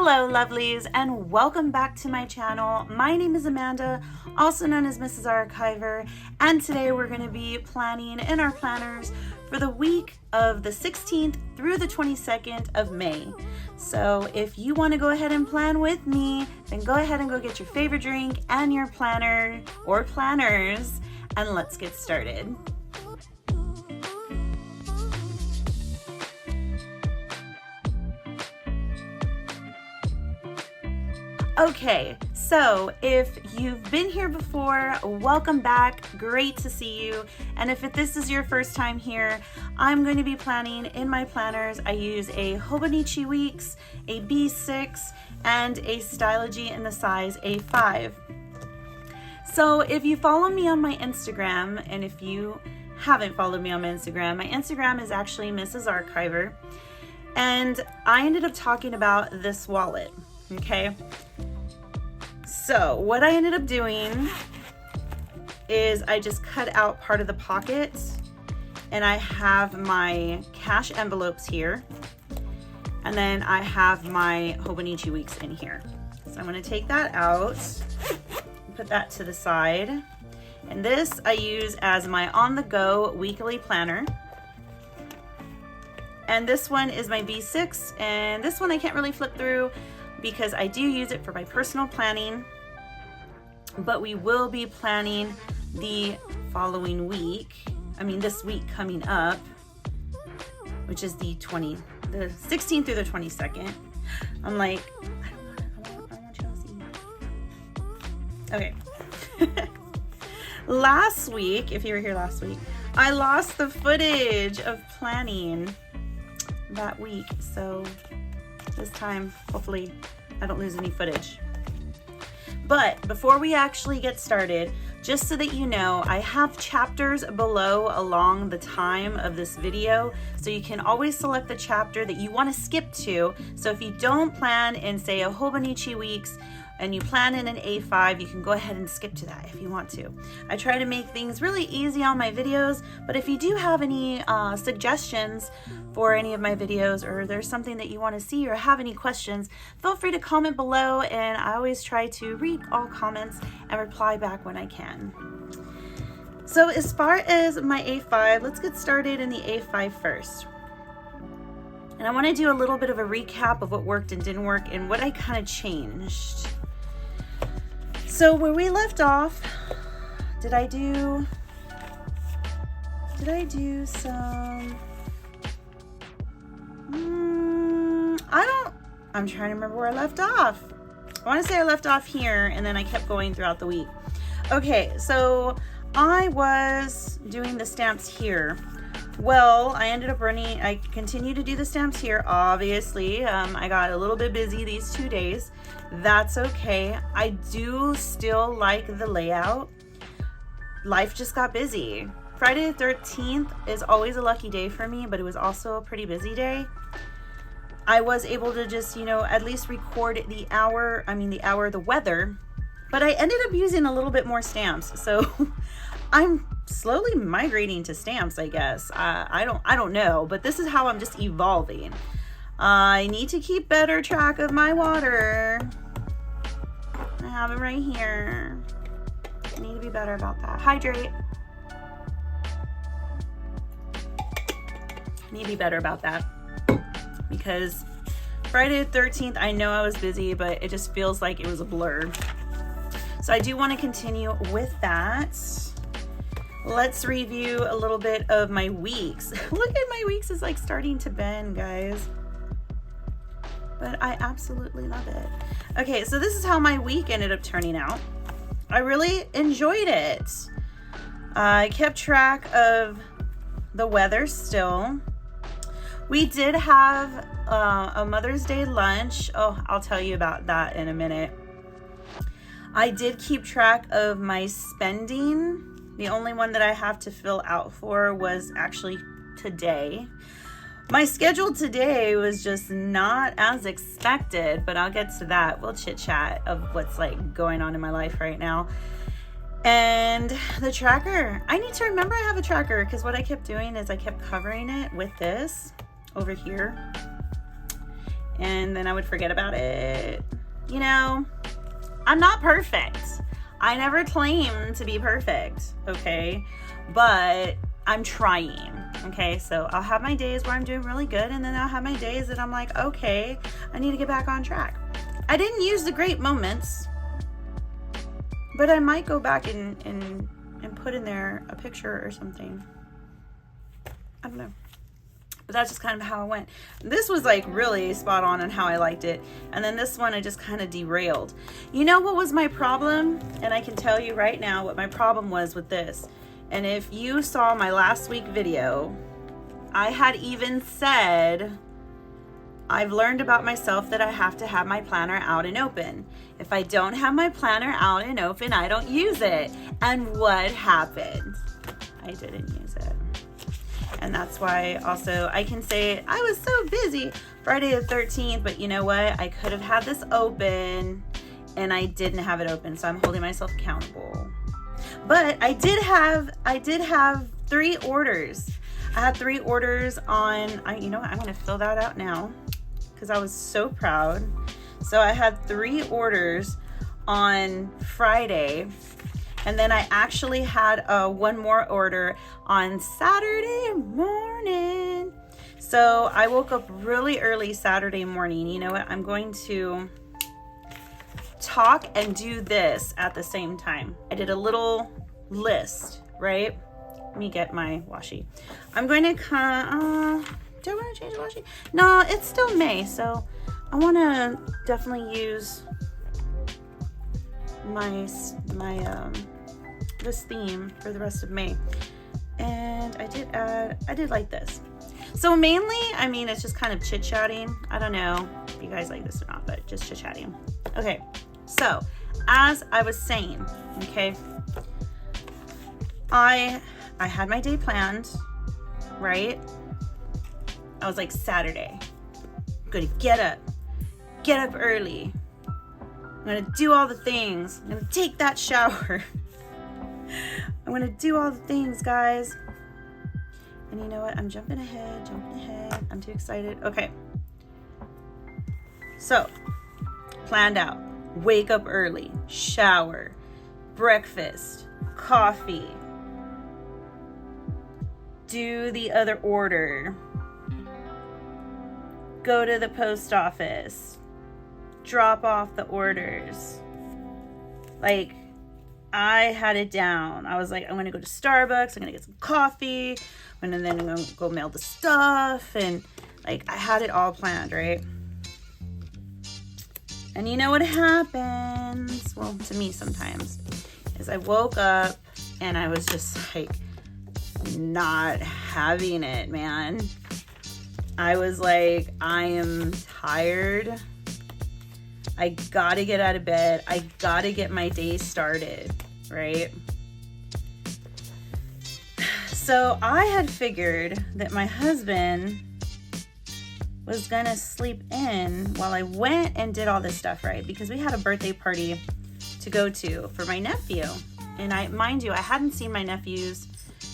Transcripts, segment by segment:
Hello lovelies, and welcome back to my channel. My name is Amanda, also known as Mrs. Archiver, and today we're going to be planning in our planners for the week of the 16th through the 22nd of May. So if you want to go ahead and plan with me, then go ahead and go get your favorite drink and your planner or planners, and let's get started. Okay, so if you've been here before, welcome back. Great to see you. And if this is your first time here, I'm going to be planning in my planners. I use a Hobonichi Weeks, a B6, and a Stylogy in the size A5. So if you follow me on my Instagram, and if you haven't followed me on my Instagram is actually Mrs. Archiver. And I ended up talking about this wallet, okay? So what I ended up doing is I just cut out part of the pocket, and I have my cash envelopes here, and then I have my Hobonichi Weeks in here. So I'm going to take that out and put that to the side. And this I use as my on-the-go weekly planner. And this one is my B6, and this one I can't really flip through because I do use it for my personal planning, but we will be planning the following week. I mean, this week coming up, which is the 16th through the 22nd. I'm like, I want you to see. Okay. Last week, if you were here last week, I lost the footage of planning that week. So this time, hopefully I don't lose any footage. But before we actually get started, just so that you know, I have chapters below along the time of this video, so you can always select the chapter that you want to skip to. So if you don't plan in, say, a Hobonichi Weeks, and you plan in an A5, you can go ahead and skip to that if you want to. I try to make things really easy on my videos, but if you do have any suggestions for any of my videos, or there's something that you want to see or have any questions, feel free to comment below, and I always try to read all comments and reply back when I can. So as far as my A5, let's get started in the A5 first. And I want to do a little bit of a recap of what worked and didn't work and what I kind of changed. So where we left off, did I do some, I'm trying to remember where I left off. I want to say I left off here, and then I kept going throughout the week. Okay, so I was doing the stamps here. Well, I ended up I continued to do the stamps here, obviously. I got a little bit busy these 2 days. That's okay. I do still like the layout. Life just got busy. Friday the 13th is always a lucky day for me, but it was also a pretty busy day. I was able to just, at least record the weather, but I ended up using a little bit more stamps. So I'm slowly migrating to stamps, I guess. I don't know, but this is how I'm just evolving. I need to keep better track of my water. I have it right here. I need to be better about that. Hydrate. I need to be better about that, because Friday the 13th, I know I was busy, but it just feels like it was a blur. So I do want to continue with that. Let's review a little bit of my weeks. Look at my weeks is like starting to bend, guys. But I absolutely love it. Okay, so this is how my week ended up turning out. I really enjoyed it. I kept track of the weather still. We did have a Mother's Day lunch. Oh, I'll tell you about that in a minute. I did keep track of my spending. The only one that I have to fill out for was actually today. My schedule today was just not as expected, but I'll get to that. We'll chit chat of what's like going on in my life right now. And the tracker, I need to remember I have a tracker, because what I kept doing is I kept covering it with this over here. and then I would forget about it. You know, I'm not perfect. I never claim to be perfect, okay? But I'm trying, okay? So I'll have my days where I'm doing really good, and then I'll have my days that I'm like, okay, I need to get back on track. I didn't use the great moments, but I might go back and put in there a picture or something. I don't know. But that's just kind of how it went. This was like really spot on how I liked it. And then this one, I just kind of derailed. You know what was my problem? And I can tell you right now what my problem was with this. And if you saw my last week video, I had even said, I've learned about myself that I have to have my planner out and open. If I don't have my planner out and open, I don't use it. And what happened? I didn't use it. And that's why also I can say I was so busy Friday the 13th, but you know what? I could have had this open and I didn't have it open. So I'm holding myself accountable. But I did have 3 orders. I had 3 orders on, you know what? I'm going to fill that out now because I was so proud. So I had 3 orders on Friday. And then I actually had one more order on Saturday morning. So I woke up really early Saturday morning. You know what? I'm going to talk and do this at the same time. I did a little list, right? Let me get my washi. I'm going to come, do I want to change the washi? No, it's still May. So I want to definitely use this theme for the rest of May. And I did like this. So mainly, I mean, it's just kind of chit-chatting. I don't know if you guys like this or not, but just chit-chatting. Okay, so as I was saying, okay, I had my day planned, right? I was like, Saturday, I'm gonna get up early. I'm gonna do all the things. I'm gonna take that shower. I'm gonna do all the things, guys. And you know what? I'm jumping ahead. I'm too excited. Okay. So, planned out. Wake up early. Shower. Breakfast. Coffee. Do the other order. Go to the post office. Drop off the orders. Like, I had it down. I was like, I'm gonna go to Starbucks, I'm gonna get some coffee, and then I'm gonna go mail the stuff, and like I had it all planned, right? And you know what happens? Well, to me sometimes, is I woke up and I was just like not having it, man. I was like, I am tired. I gotta get out of bed. I gotta get my day started, right? So I had figured that my husband was gonna sleep in while I went and did all this stuff, right? Because we had a birthday party to go to for my nephew. And mind you, I hadn't seen my nephews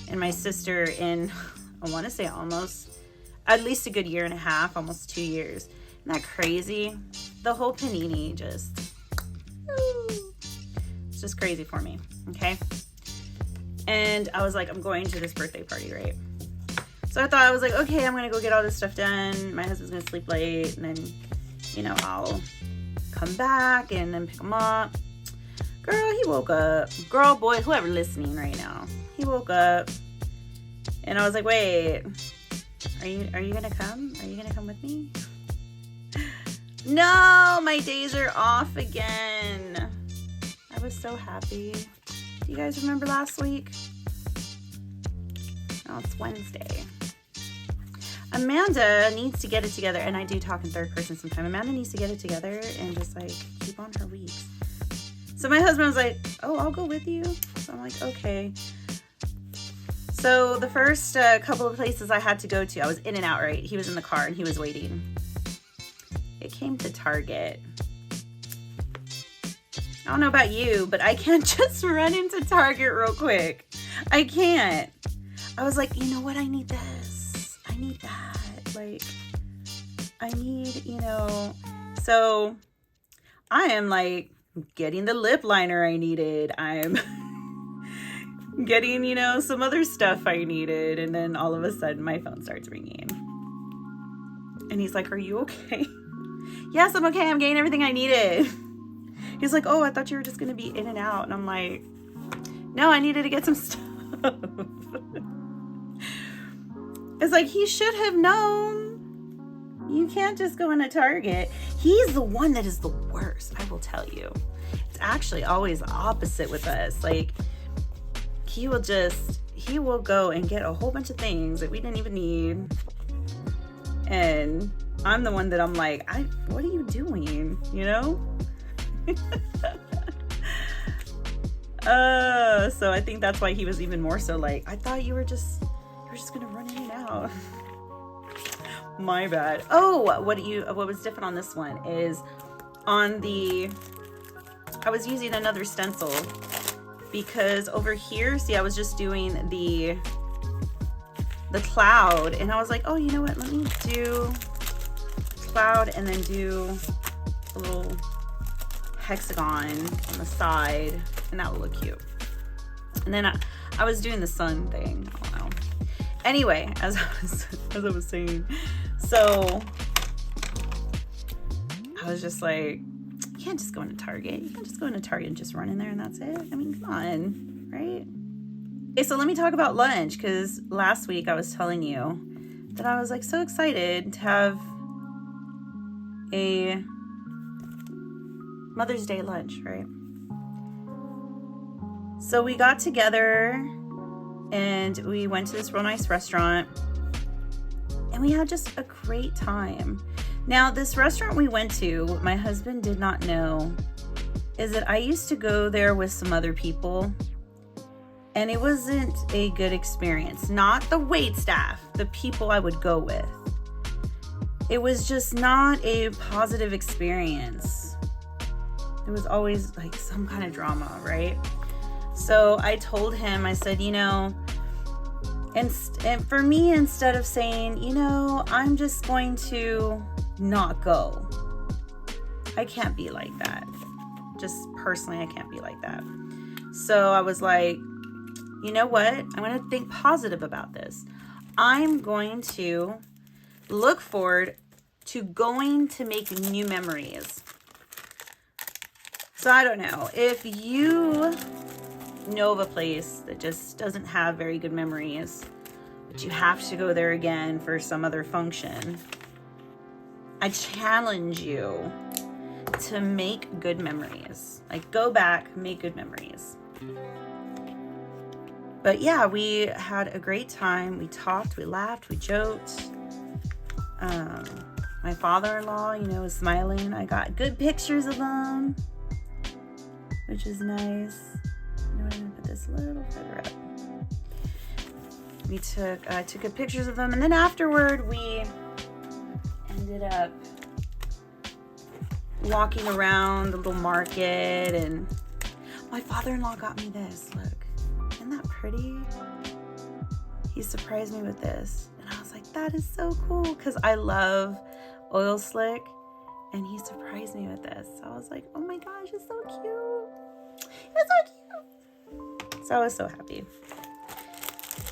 and my sister in, I wanna say almost, at least a good 1.5 years, almost 2 years. Isn't that crazy? The whole panini it's just crazy for me, okay? And I was like, I'm going to this birthday party, right? So I thought, I was like, okay, I'm gonna go get all this stuff done. My husband's gonna sleep late, and then, you know, I'll come back and then pick him up. Girl, he woke up. Girl, boy, whoever listening right now, he woke up, and I was like, wait, are you gonna come? Are you gonna come with me? No, my days are off again. I was so happy. Do you guys remember last week? Oh, it's Wednesday. Amanda needs to get it together, and I do talk in third person sometimes. Amanda needs to get it together and just like keep on her weeks. So my husband was like, oh, I'll go with you. So I'm like, okay. So the first couple of places I had to go to, I was in and out, right? He was in the car and he was waiting. It came to Target. I don't know about you, but I can't just run into Target real quick. I can't. I was like, you know what? I need this. I need that. Like, I need, so I am like getting the lip liner I needed. I'm getting, some other stuff I needed. And then all of a sudden my phone starts ringing. And he's like, are you okay? Yes, I'm okay. I'm getting everything I needed. He's like, oh, I thought you were just going to be in and out. And I'm like, no, I needed to get some stuff. It's like, he should have known. You can't just go into Target. He's the one that is the worst, I will tell you. It's actually always the opposite with us. Like, he will go and get a whole bunch of things that we didn't even need. And I'm the one that I'm like, what are you doing? So I think that's why he was even more so like, I thought you were just gonna run in and out. My bad. Oh, what was different on this one is I was using another stencil because over here, see, I was just doing the cloud, and I was like, oh, you know what? Let me do cloud and then do a little hexagon on the side, and that will look cute. And then I was doing the sun thing. I don't know. Anyway, as I was saying, so I was just like, you can't just go into Target. You can't just go into Target and just run in there and that's it. I mean, come on, right? Okay, so let me talk about lunch, because last week I was telling you that I was like so excited to have a Mother's Day lunch, right? So we got together and we went to this real nice restaurant and we had just a great time. Now, this restaurant we went to, what my husband did not know is that I used to go there with some other people, and it wasn't a good experience. Not the wait staff, the people I would go with. It was just not a positive experience. There was always like some kind of drama, right? So I told him, I said, and for me, instead of saying, I'm just going to not go, I can't be like that. Just personally, I can't be like that. So I was like, you know what? I'm going to think positive about this. I'm going to look forward to going to make new memories. So I don't know if you know of a place that just doesn't have very good memories, but you have to go there again for some other function. I challenge you to make good memories. Like, go back, make good memories. But yeah, we had a great time. We talked, we laughed, we joked. My father-in-law, was smiling. I got good pictures of them, which is nice. I'm gonna put this a little further up. I took good pictures of them, and then afterward we ended up walking around the little market, and my father-in-law got me this. Look, isn't that pretty? He surprised me with this, and I was like, that is so cool, because I love oil slick, and he surprised me with this. So I was like, oh my gosh, it's so cute. It's so cute. So I was so happy.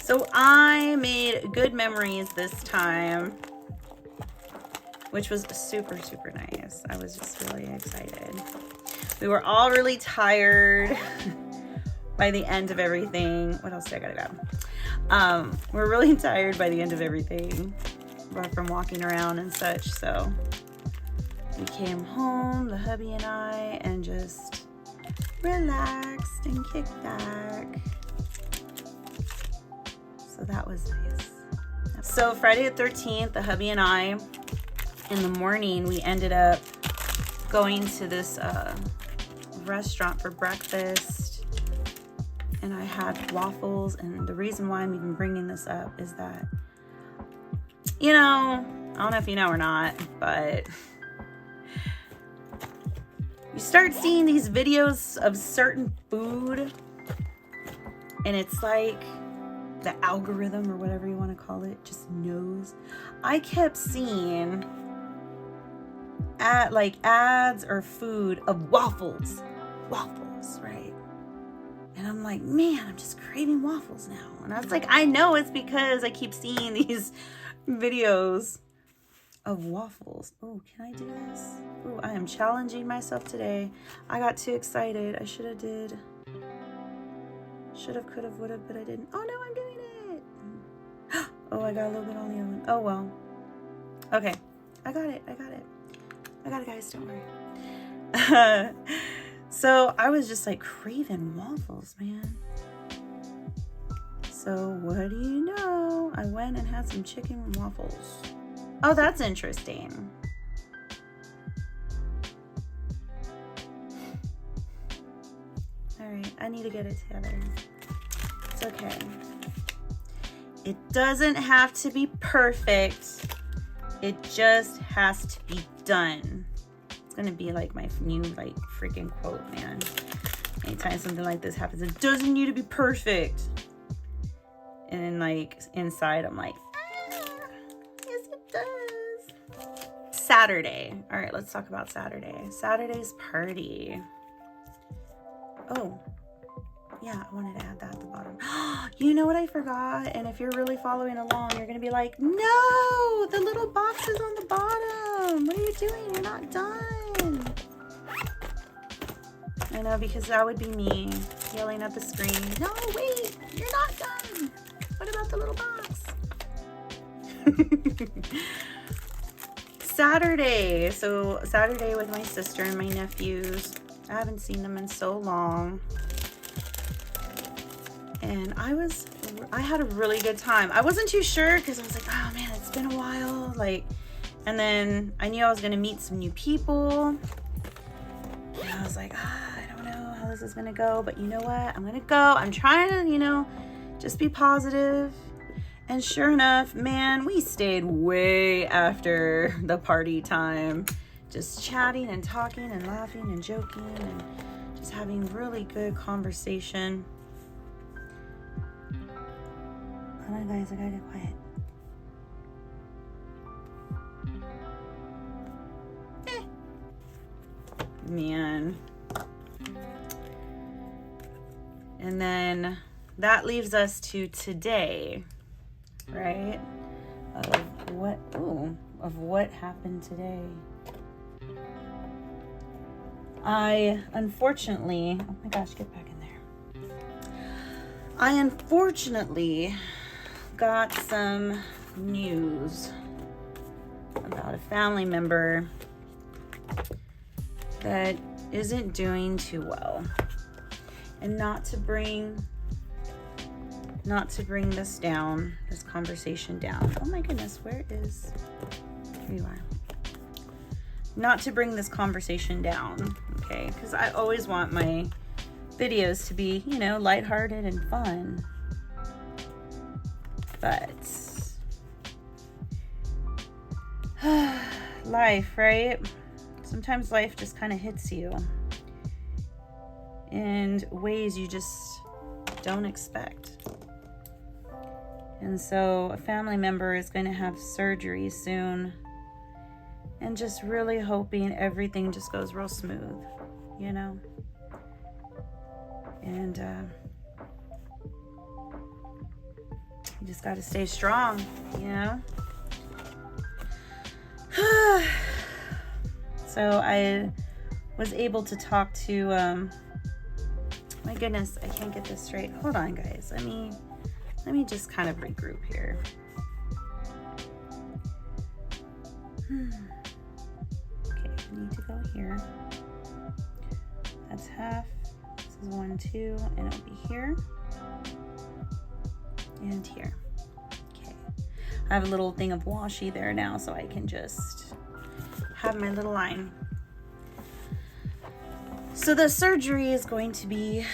So I made good memories this time, which was super, super nice. I was just really excited. We were all really tired by the end of everything. What else do I gotta grab? We're really tired by the end of everything from walking around and such. So we came home, the hubby and I, and just relaxed and kicked back. So that was nice. So Friday the 13th, the hubby and I, in the morning, we ended up going to this restaurant for breakfast, and I had waffles. And the reason why I'm even bringing this up is that, I don't know if you know or not, but you start seeing these videos of certain food, and it's like the algorithm or whatever you want to call it just knows. I kept seeing ads or food of waffles, right? And I'm like, man, I'm just craving waffles now. And I was like, I know it's because I keep seeing these videos of waffles. Oh, can I do this? Oh, I am challenging myself today. I got too excited. I should have, could have, would have, but I didn't. Oh no, I'm doing it. Oh, I got a little bit on the oven. Oh well. Okay, I got it, guys, don't worry. So I was just like craving waffles, man. So what do you know? I went and had some chicken waffles. Oh, that's interesting. All right, I need to get it together. It's okay. It doesn't have to be perfect. It just has to be done. It's gonna be like my new like freaking quote, man. Anytime something like this happens, it doesn't need to be perfect. And then like inside, I'm like, yes it does. Saturday. All right, let's talk about Saturday. Saturday's party. Oh, yeah, I wanted to add that at the bottom. You know what I forgot? And if you're really following along, you're gonna be like, no, the little box is on the bottom. What are you doing? You're not done. I know, because that would be me yelling at the screen. No, wait, you're not done. What about the little box? Saturday. So Saturday with my sister and my nephews. I haven't seen them in so long. And I had a really good time. I wasn't too sure because I was like, oh man, it's been a while. Like, and then I knew I was gonna meet some new people. And I was like, I don't know how this is gonna go, but you know what? I'm gonna go. I'm trying to, just be positive. And sure enough, man, we stayed way after the party time. Just chatting and talking and laughing and joking and just having really good conversation. Hold on, guys, I gotta get quiet. Man. And then that leaves us to today, right? Of what happened today. I unfortunately, oh my gosh, get back in there. I unfortunately got some news about a family member that isn't doing too well. And not to bring this conversation down. Oh my goodness, here you are. Not to bring this conversation down, okay? Because I always want my videos to be, lighthearted and fun. But life, right? Sometimes life just kind of hits you in ways you just don't expect. And so a family member is going to have surgery soon, and just really hoping everything just goes real smooth, And you just got to stay strong, So I was able to talk to, my goodness, I can't get this straight. Hold on, guys. Let me just kind of regroup here. Okay, I need to go here. That's half. This is 1, 2, and it'll be here and here. Okay, I have a little thing of washi there now, so I can just have my little line. So the surgery is going to be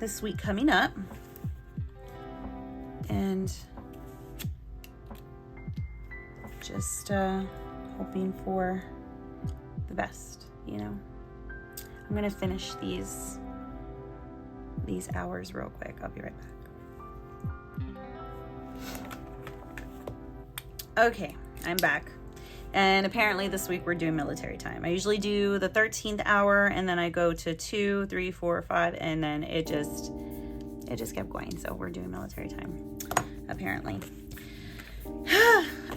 this week coming up, and just hoping for the best, I'm gonna finish these hours real quick. I'll be right back. Okay, I'm back. And apparently this week we're doing military time. I usually do the 13th hour, and then I go to 2, 3, 4, 5, and then it just kept going. So we're doing military time, apparently.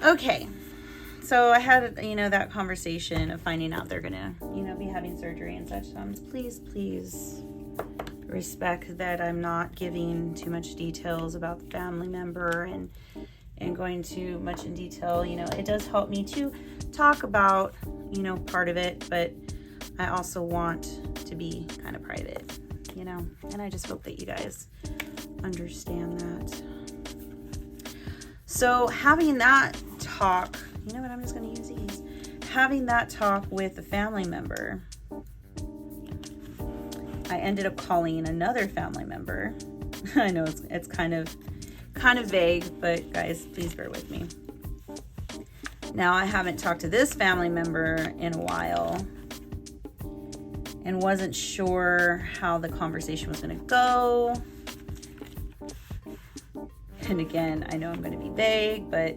Okay. So I had, that conversation of finding out they're gonna, be having surgery and such. So please respect that I'm not giving too much details about the family member and going too much in detail. It does help me to talk about, part of it, but I also want to be kind of private, and I just hope that you guys understand that. So having that talk, I'm just going to use these. Having that talk with a family member, I ended up calling another family member. I know it's kind of vague, but guys, please bear with me. Now, I haven't talked to this family member in a while and wasn't sure how the conversation was going to go. And again, I know I'm going to be vague, but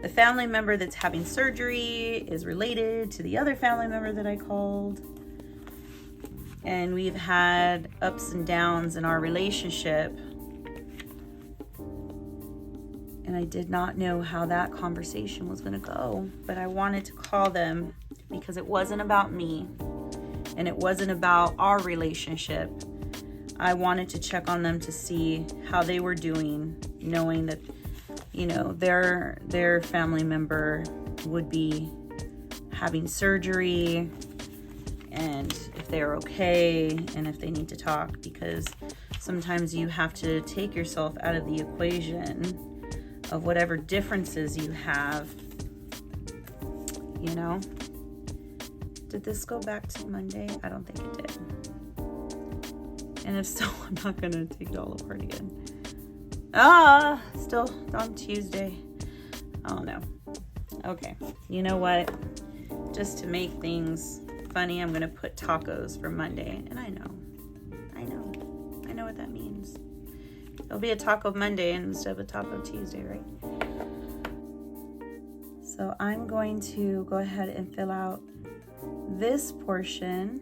the family member that's having surgery is related to the other family member that I called. And we've had ups and downs in our relationship. And I did not know how that conversation was going to go. But I wanted to call them because it wasn't about me. And it wasn't about our relationship. I wanted to check on them to see how they were doing, knowing that, their family member would be having surgery, and if they're okay, and if they need to talk, because sometimes you have to take yourself out of the equation of whatever differences you have, Did this go back to Monday? I don't think it did. And if so, I'm not going to take it all apart again. Still on Tuesday. Oh, no. Okay. You know what? Just to make things funny, I'm going to put tacos for Monday. And I know what that means. It'll be a Taco Monday instead of a Taco Tuesday, right? So I'm going to go ahead and fill out this portion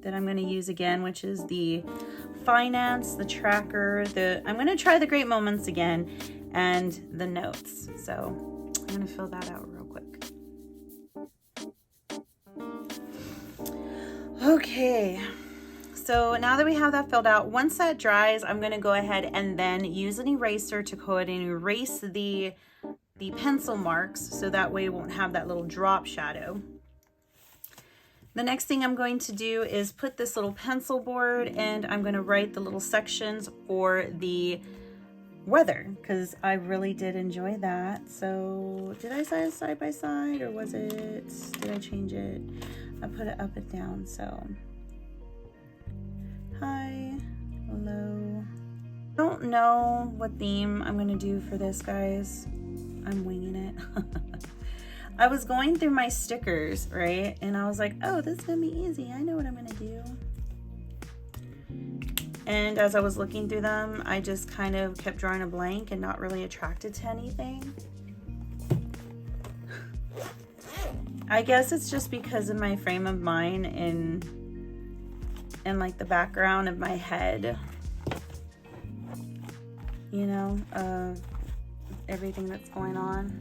that I'm going to use again, which is the finance, the tracker, I'm going to try the great moments again, and the notes. So I'm going to fill that out real quick. Okay. So now that we have that filled out, once that dries, I'm going to go ahead and then use an eraser to go ahead and erase the pencil marks, so that way it won't have that little drop shadow. The next thing I'm going to do is put this little pencil board, and I'm going to write the little sections for the weather, because I really did enjoy that. So did I say side by side, or did I change it? I put it up and down. So hi, hello. I don't know what theme I'm going to do for this, guys. I'm winging it. I was going through my stickers, right? And I was like, oh, this is going to be easy. I know what I'm going to do. And as I was looking through them, I just kind of kept drawing a blank and not really attracted to anything. I guess it's just because of my frame of mind and like the background of my head, of everything that's going on,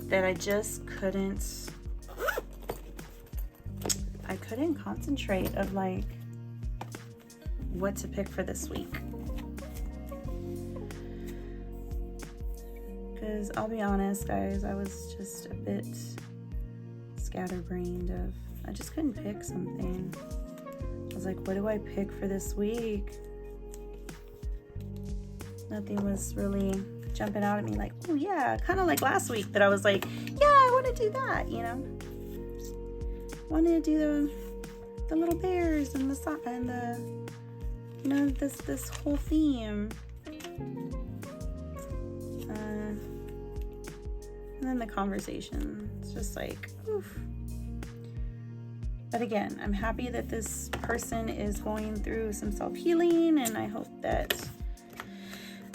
that I just couldn't concentrate of like what to pick for this week. Because I'll be honest, guys, I was just a bit scatterbrained I just couldn't pick something. I was like, what do I pick for this week? Nothing was really jumping out at me like, oh yeah, kind of like last week that I was like, yeah, I want to do that, wanted to do the little bears and the this whole theme. And then the conversation, it's just like, oof. But again, I'm happy that this person is going through some self-healing, and I hope that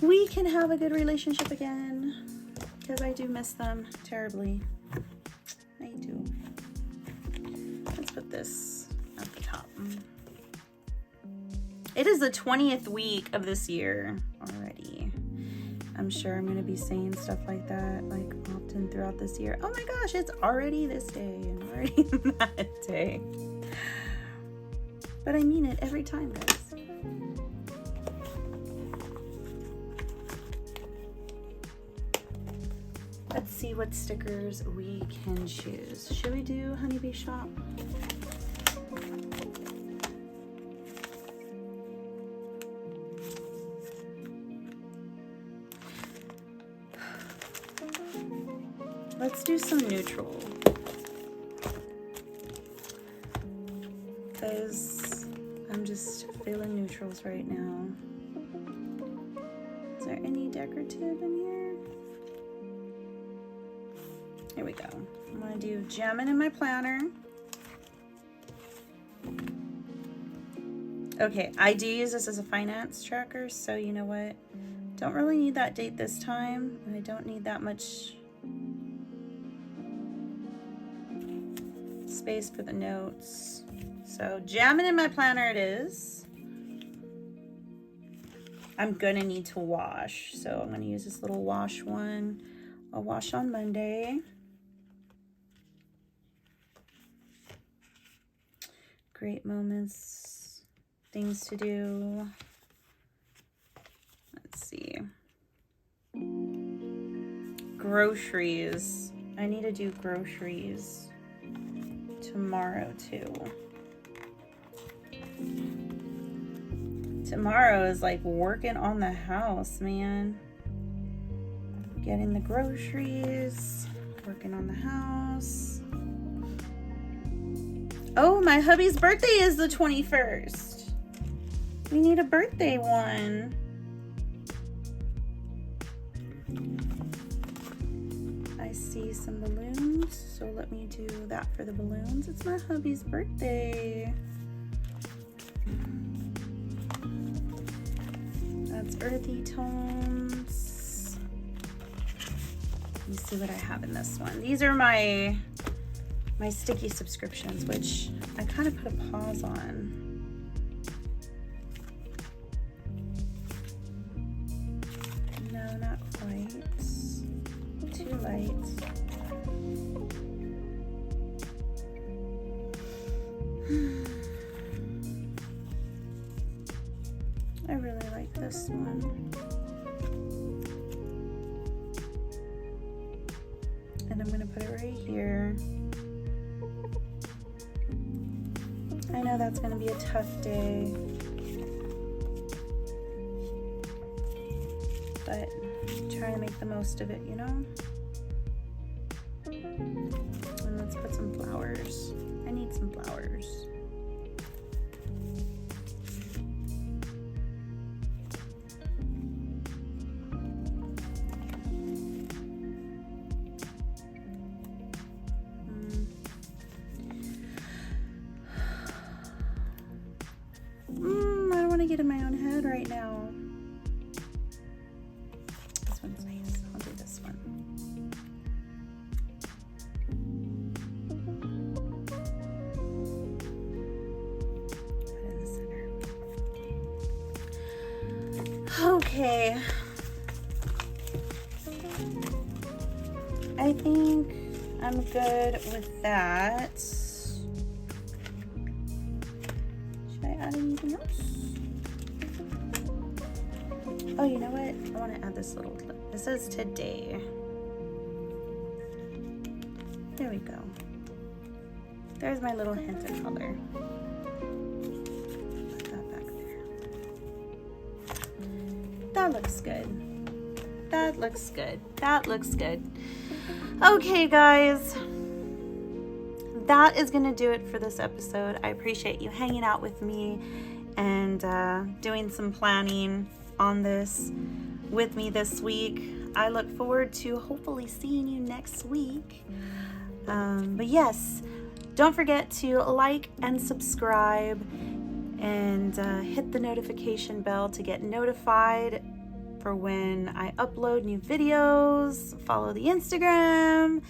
we can have a good relationship again, because I do miss them terribly. I do. Let's put this at the top. It is the 20th week of this year already. I'm sure I'm going to be saying stuff like that, like often throughout this year. Oh my gosh, it's already this day and already that day. But I mean it every time, guys. Let's see what stickers we can choose. Should we do Honeybee Shop? Let's do some neutral. Because I'm just feeling neutrals right now. Is there any decorative in here? Here we go. I'm gonna do Jamming in my planner. Okay, I do use this as a finance tracker, so you know what? Don't really need that date this time, and I don't need that much space for the notes. So Jamming in my planner it is. I'm gonna need to wash, so I'm gonna use this little wash one. I'll wash on Monday. Great moments, things to do. Let's see. Groceries. I need to do groceries tomorrow too. Tomorrow is like working on the house, man. Getting the groceries, working on the house. Oh, my hubby's birthday is the 21st. We need a birthday one. I see some balloons, so let me do that for the balloons. It's my hubby's birthday. That's earthy tones. Let me see what I have in this one. These are my sticky subscriptions, which I kind of put a pause on. No, not quite. Too light. I really like this one. And I'm going to put it right here. I know that's going to be a tough day, but try to make the most of it, you know? And let's put some flowers. I need some flowers. I don't want to get in my own head right now. This one's nice. I'll do this one. Put it in the center. Okay. I think I'm good with that. Add anything else? Oh, you know what? I want to add this little clip. This says today. There we go. There's my little hint of color. Put that back there. That looks good. That looks good. That looks good. Okay, guys. That is going to do it for this episode. I appreciate you hanging out with me and doing some planning on this with me this week. I look forward to hopefully seeing you next week. But yes, don't forget to like and subscribe and hit the notification bell to get notified for when I upload new videos. Follow the Instagram.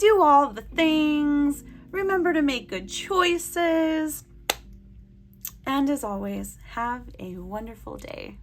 do all the things. Remember to make good choices. And as always, have a wonderful day.